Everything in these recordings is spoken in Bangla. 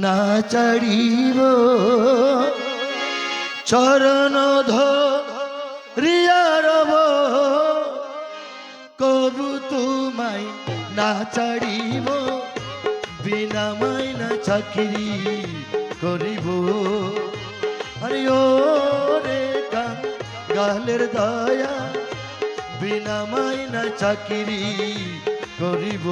না ছাড়িব চরণ ধরিয়া রব কবু তোমায় না ছাড়িব বিনা মাইনা চাকরি করিব আরে ও রে গালের দয়া বিনা মাইনা চাকরি করিব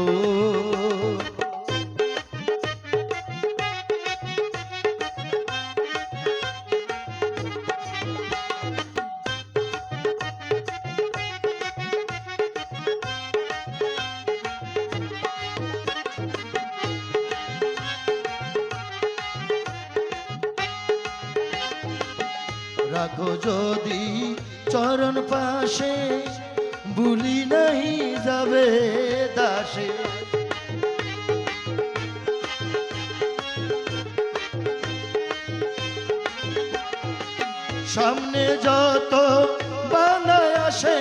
রাখো যদি চরণ পাশে ভুলি নাহি যাবে দাসে সামনে যত বাধা আসে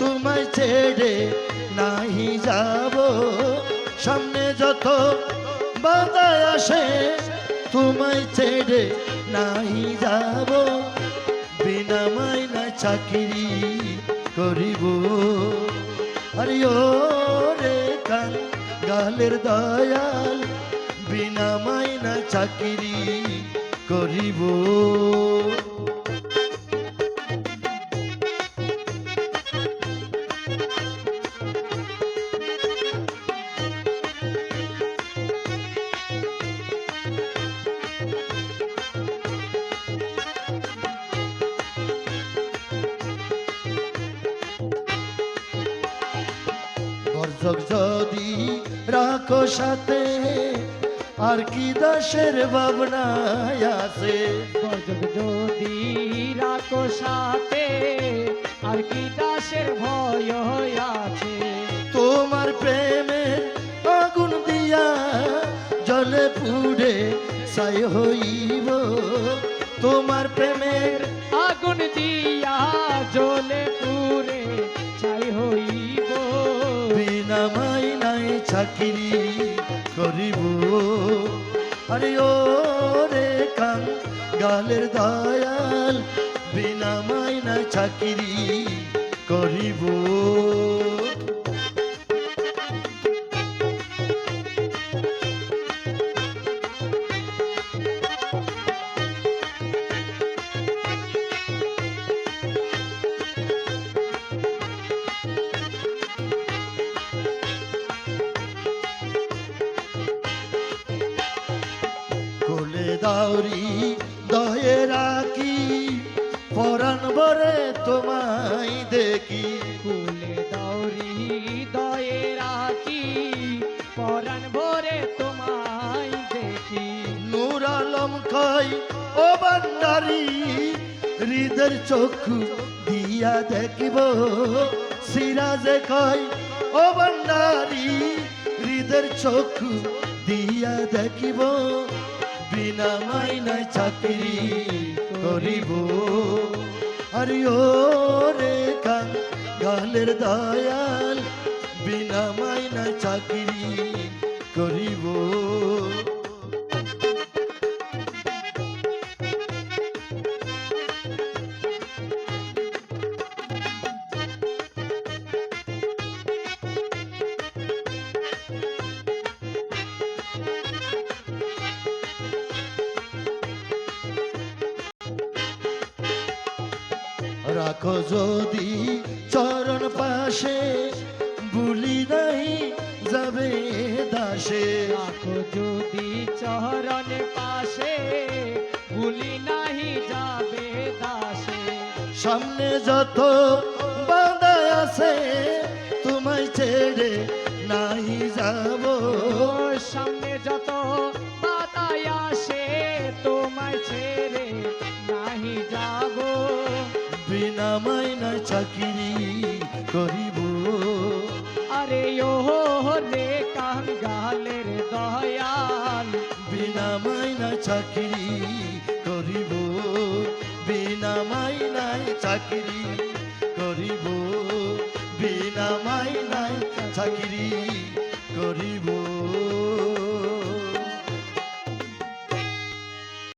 তোমায় ছেড়ে নাহি যাব সামনে যত বাধা আসে তোমায় ছেড়ে নাহি যাব বিনা মাইনা চাকরি করিব আরে ও রে গালের দয়াল বিনা মাইনা চাকরি করিব যদি রাখো সাথে আর কি দাসের ভাবনায় আছে যদি রাখো সাথে আর কি দাসের ভয় আছে তোমার প্রেমের আগুন দিয়া জলে পুড়ে ছাই হইব তোমার প্রেমের আগুন দিয়া জলে পুড়ে ছাই হইব বিনা মাইনায় চাকরি করিব আরে ও রে গালের দয়াল বিনা মাইনায় চাকরি করিব দাউরি দয়ে রাখি পরাণ ভরে তোমায় দেখি কুলে দাউরি দয়ে রাখি পরাণ ভরে তোমায় দেখি নূর আলম কই ও ভান্ডারি হৃদয়ের চক্ষু দিয়া দেখিব সিরাজে কই ও ভান্ডারি হৃদয়ের চক্ষু দিয়া দেখিব বিনা মাইনায় চাকরি করিব আরে ও রে গালের দয়াল বিনা মাইনায় চাকরি করিব রাখো যদি চরণ পাশে ভুলি নাহি যাবে দাসে রাখো যদি চরণ পাশে ভুলি নাহি যাবে দাসে সামনে যত বাধা আছে তোমায় ছেড়ে নাহি যাব সামনে যত বাধা আসে তোমায় ছেড়ে নাহি যাব বিনা মাইনায় চাকরি করিব আরে ও রে গালের দয়াল বিনা মাইনায় চাকরি করিব বিনা মাইনায় চাকরি করিব বিনা মাইনায় চাকরি করিব।